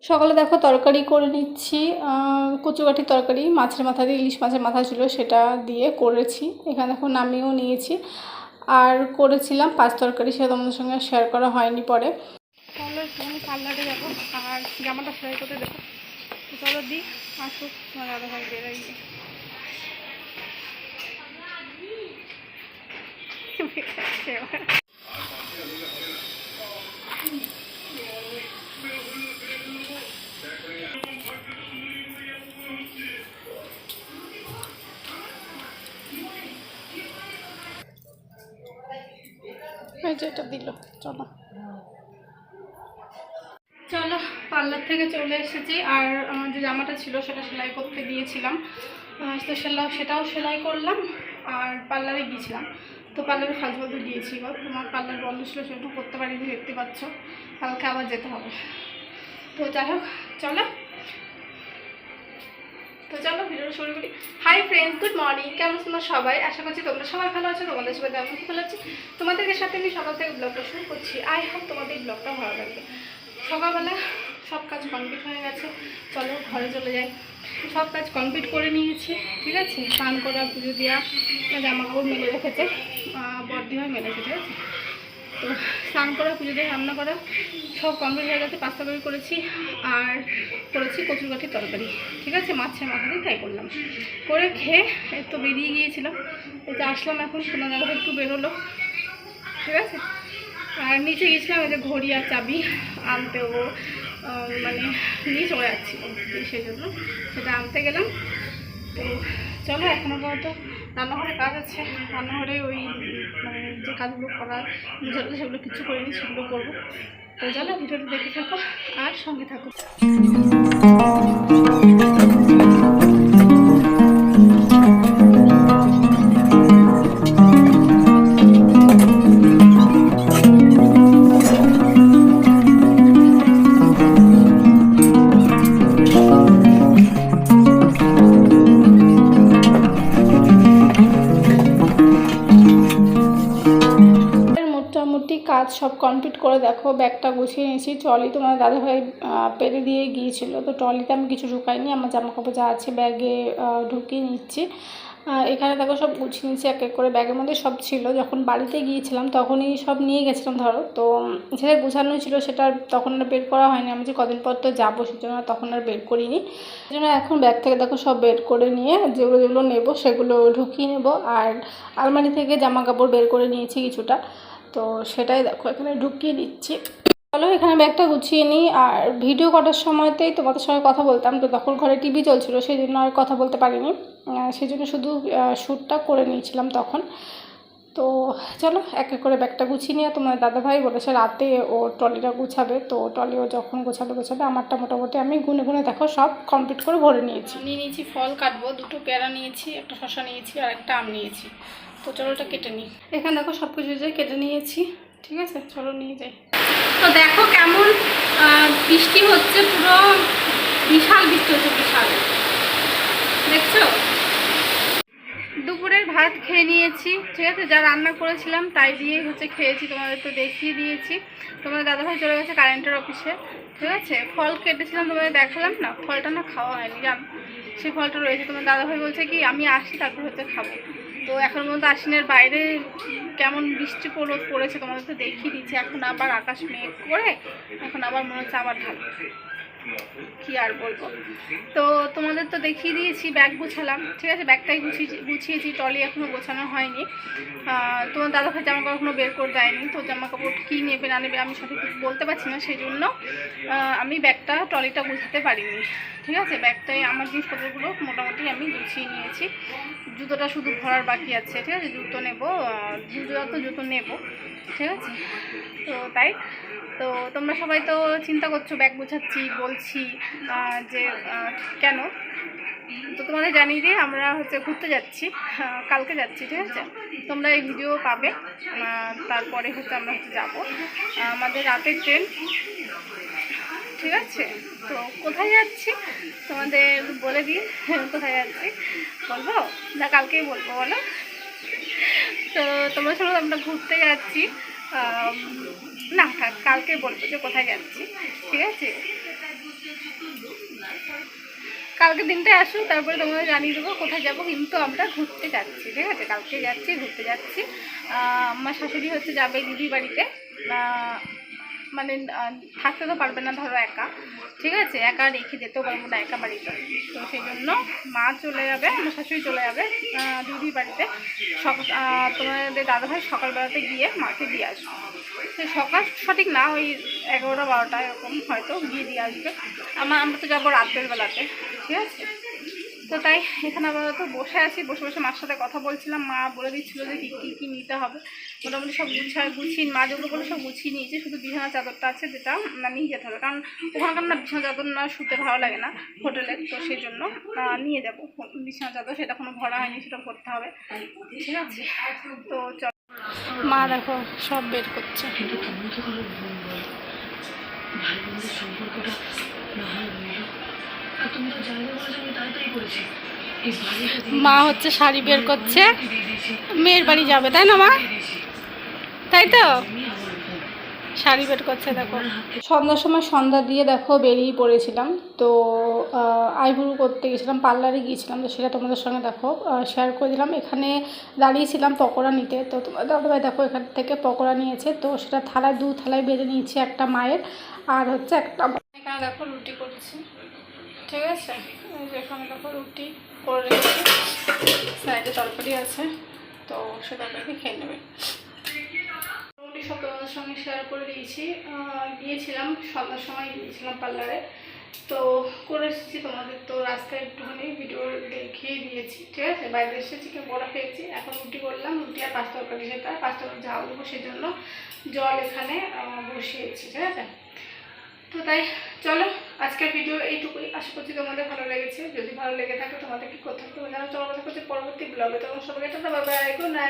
সকালে দেখো তরকারি করে নিচ্ছি, কচুকাঠির তরকারি, মাছের মাথা দিয়ে, ইলিশ মাছের মাথা ছিল সেটা দিয়ে করেছি। এখানে দেখো নামিয়েও নিয়েছি। আর করেছিলাম পাঁচ তরকারি, সেটা তোমাদের সঙ্গে শেয়ার করা হয়নি পরে। চলো তুমি পার্লারে যাবো আর জামাটা সেলাই করতে দেখো। চলো দিই, আসুক তোমার দাদা ভাই বেরোই। যেটা দিল, চলো চলো পার্লার থেকে চলে এসেছি। আর আমার যে জামাটা ছিল সেটা সেলাই করতে দিয়েছিলাম, তো সেটাও সেলাই করলাম। আর পার্লারে গিয়েছিলাম, তো পার্লারে ফালতু ফালতু দিয়েছি। তোমার পার্লার বন্ধ ছিল, সেটা করতে পারিনি, দেখতে পাচ্ছ। কালকে আবার যেতে হবে। তো যাই হোক চলো ভিডিওটা শুরু করি। Hi friends, good morning. কেমন তোমরা সবাই? আশা করছি তোমরা সবাই ভালো আছো। তোমাদের সবাই আমি ভালো আছি। তোমাদেরকে সাথে আমি সকাল থেকে ব্লগটা শুরু করছি। আই হোপ তোমাদের এই ব্লগটা ভালো লাগবে। সকালবেলা সব কাজ কমপ্লিট হয়ে গেছে, চলো ঘরে চলে যাই। সব কাজ কমপ্লিট করে নিয়েছি, ঠিক আছে। স্নান করা, পুজো দেওয়া, জামা কাপড় মেলে রেখেছে, বর্দি হয় মেলেছে, ঠিক আছে। তো স্নান করা, পুজো দিয়ে রান্না করা সব কমপ্লিট হয়ে গেছে। পাস্তা তরকারি করেছি আর করেছি কচুরকাঠির তরকারি, ঠিক আছে। মাছের মাথা দিয়ে তাই করলাম, করে খেয়ে একটু বেরিয়ে গিয়েছিলাম। এই যে আসলাম এখন, তোমার দাদা একটু বেরোলো, ঠিক আছে। আর নিচে গেছিলাম, এই যে ঘড়ি আর চাবি আনতে, ও মানে নিয়ে চলে যাচ্ছিল, সেই জন্য সেটা আনতে গেলাম। তো চলো, এখনও পর্যন্ত রান্নাঘরে কাজ আছে। রান্নাঘরে ওই মানে যে কাজগুলো করার সেগুলো কিছু করিনি, সেগুলো করবো। তো চলো ভিডিওটা দেখে থাকো আর সঙ্গে থাকো। মোটামুটি কাজ সব কমপ্লিট করে দেখো ব্যাগটা গুছিয়ে নিয়েছি। ট্রলি তোমার দাদাভাই পেরে দিয়ে গিয়েছিল, তো ট্রলিতে আমি কিছু ঢুকাইনি, আমার জামা কাপড় যা আছে ব্যাগে ঢুকিয়ে নিচ্ছি। এখানে দেখো সব গুছিয়ে নিচ্ছি এক এক করে। ব্যাগের মধ্যে সব ছিল, যখন বাড়িতে গিয়েছিলাম তখনই সব নিয়ে গেছিলাম ধরো। তো সেটা গোছানো ছিল, সেটা তখন আর বের করা হয়নি। আমি যে কদিন পর তো যাবো, সেজন্য তখন আর বের করিনি। সেই জন্য এখন ব্যাগ থেকে দেখো সব বের করে নিয়ে যেগুলো যেগুলো নেবো সেগুলো ঢুকিয়ে নেবো। আর আলমারি থেকে জামা কাপড় বের করে নিয়েছি কিছুটা, তো সেটাই দেখো এখানে ঢুকিয়ে দিচ্ছি। চলো এখানে ব্যাগটা গুছিয়ে নিই। আর ভিডিও করার সময়তেই তোমাদের সঙ্গে কথা বলতাম, তো তখন ঘরে টিভি চলছিল, সেই জন্য আর কথা বলতে পারিনি। সেই জন্য শুধু শ্যুটটা করে নিয়েছিলাম তখন। তো চলো এক এক করে ব্যাগটা গুছিয়ে নিয়ে, তোমার দাদাভাই বলেছে রাতে ও ট্রলিটা গুছাবে, তো ট্রলিও যখন গোছাবে। আমারটা মোটামুটি আমি গুনে গুনে দেখো সব কমপ্লিট করে ভরে নিয়েছি। নিয়েছি ফল কাটবো, দুটো পেয়ারা নিয়েছি, একটা শসা নিয়েছি আর একটা আম নিয়েছি। তো চলো ওটা কেটে নিই। এখানে দেখো সব কিছু যে কেটে নিয়েছি, ঠিক আছে। চলো নিয়ে যাই। তো দেখো কেমন বৃষ্টি হচ্ছে, পুরো বিশাল বৃষ্টি হচ্ছে, বিশাল, দেখছো। দুপুরের ভাত খেয়ে নিয়েছি, ঠিক আছে। যা রান্না করেছিলাম তাই দিয়ে হচ্ছে খেয়েছি, তোমাদের তো দেখিয়ে দিয়েছি। তোমাদের দাদাভাই চলে গেছে কারেন্টের অফিসে, ঠিক আছে। ফল কেটেছিলাম, তোমাদের দেখালাম না, ফলটা না খাওয়া হয়নি জান, সেই ফলটা রয়েছে। তোমার দাদাভাই বলছে কি আমি আসি তারপর হচ্ছে খাবো। তো এখন পর্যন্ত আসিনের, বাইরে কেমন বৃষ্টি পড়েছে তোমাদের তো দেখিয়ে দিচ্ছি। এখন আবার আকাশ মেঘ করে, এখন আবার মনে হচ্ছে আবার ঢালবে, কি আর বলবো। তো তোমাদের তো দেখিয়ে দিয়েছি, ব্যাগ গুছালাম, ঠিক আছে। ব্যাগটাই গুছিয়েছি, ট্রলি এখনও গোছানো হয়নি। তোমার দাদাভাই জামা কাপড় এখনও বের করে দেয়নি, তো জামা কাপড় কী নেবে না নেবে আমি সঠিক বলতে পারছি না, সেই জন্য আমি ব্যাগটা ট্রলিটা গুছাতে পারিনি, ঠিক আছে। ব্যাগটাই আমার জিনিসপত্রগুলো মোটামুটি আমি গুছিয়ে নিয়েছি। জুতোটা শুধু ভরার বাকি আছে, ঠিক আছে। জুতো নেবো, জুতো নেবো, ঠিক আছে। তো তাই তো তোমরা সবাই তো চিন্তা করছো ব্যাগ গোছাচ্ছি বলছি যে কেন। তো তোমাদের জানিয়ে দিয়ে আমরা হচ্ছে ঘুরতে যাচ্ছি, কালকে যাচ্ছি, ঠিক আছে। তোমরা এই ভিডিও পাবে, তারপরে হচ্ছে আমরা হচ্ছে যাবো, আমাদের রাতের ট্রেন, ঠিক আছে। তো কোথায় যাচ্ছি তোমাদের বলে দিই, কোথায় যাচ্ছি বলবো না কালকেই বলবো, বলো। তো তোমরা সবাই আমরা ঘুরতে যাচ্ছি, না থাক কালকে বলবো যে কোথায় যাচ্ছি, ঠিক আছে। কালকে দিনটায় আসুক, তারপরে তোমাদের জানিয়ে দেবো কোথায় যাবো। কিন্তু আমরা ঘুরতে যাচ্ছি, ঠিক আছে, কালকে যাচ্ছি, ঘুরতে যাচ্ছি। আমার শাশুড়ি হচ্ছে যাবে দিদির বাড়িতে, মানে থাকতে তো পারবে না ধরো একা, ঠিক আছে, একা রেখে যেতেও পারবো না একা বাড়িতে। তো সেই জন্য মা চলে যাবে, আমার শাশুড়ি চলে যাবে দিদির বাড়িতে। তোমাদের দাদাভাই সকালবেলাতে গিয়ে মাকে দিয়ে আসবে। সেই সকাল সঠিক না, ওই 11টা 12টা এরকম হয়তো গিয়ে দিয়ে আসবে। আমরা তো যাবো রাতের বেলাতে, ঠিক আছে। তো তাই এখানে আপাতত বসে আছি, বসে বসে মার সাথে কথা বলছিলাম। মা বলে দিচ্ছিলো যে কী নিতে হবে। মোটামুটি সব গুছিয়ে মা যেগুলো বলে সব গুছিয়ে নিয়েছি, শুধু বিছানা চাদরটা আছে যেটা নিয়ে যেতে হবে, কারণ ওখানকার না বিছানা চাদর না শুতে ভালো লাগে না হোটেলে। তো সেই জন্য নিয়ে যাবো বিছানা চাদর, সেটা কোনো ভরা হয়নি, সেটা ভরতে হবে, ঠিক আছে। তো চল, মা দেখো সব বের করছে। মা হচ্ছে শাড়ি বের করছে, মেয়ের বাড়ি যাবে তাই না মা, তাই তো শাড়ি বের করছে। দেখো সন্ধ্যার সময় সন্ধ্যা দিয়ে দেখো বেরিয়ে পড়েছিলাম। তো আইব্রু করতে গেছিলাম, পার্লারে গিয়েছিলাম, তো সেটা তোমাদের সঙ্গে দেখো শেয়ার করে দিলাম। এখানে দাঁড়িয়েছিলাম পকোড়া নিতে, তো তোমার দাদাভাই দেখো এখান থেকে পকোড়া নিয়েছে। তো সেটা থালায় 2 থালায় বেড়ে নিয়েছি, একটা মায়ের আর হচ্ছে একটা। এখানে দেখো রুটি করছি, ঠিক আছে, এখানে দেখো রুটি করে রেখেছি, সাইডে তরকারি আছে, তো সে তরকারি খেয়ে নেবে। সব তোমাদের সঙ্গে শেয়ার করে দিয়েছি। গিয়েছিলাম সন্ধ্যার সময়, গিয়েছিলাম পার্লারে, তো করে এসেছি তোমাদের। তো রাস্তায় একটুখানি ভিডিও দেখিয়ে দিয়েছি, ঠিক আছে। বাইরে এসে চিকেন বড়া খেয়েছি, এখন রুটি করলাম, রুটি আর পাঁচ তরকারি, সেটা পাঁচ তরকারি ঝাল দেবো, সেই জন্য জল এখানে বসিয়েছি, ঠিক আছে। তো তাই চলো, আজকের ভিডিও এইটুকুই। আশা করছি তোমাদের ভালো লেগেছে। যদি ভালো লেগে থাকে তোমাদের কি করতে হবে তোমরা জানো। চলো কথা করছি পরবর্তী ব্লগে, তখন সবাইকে tata, bye bye, good night.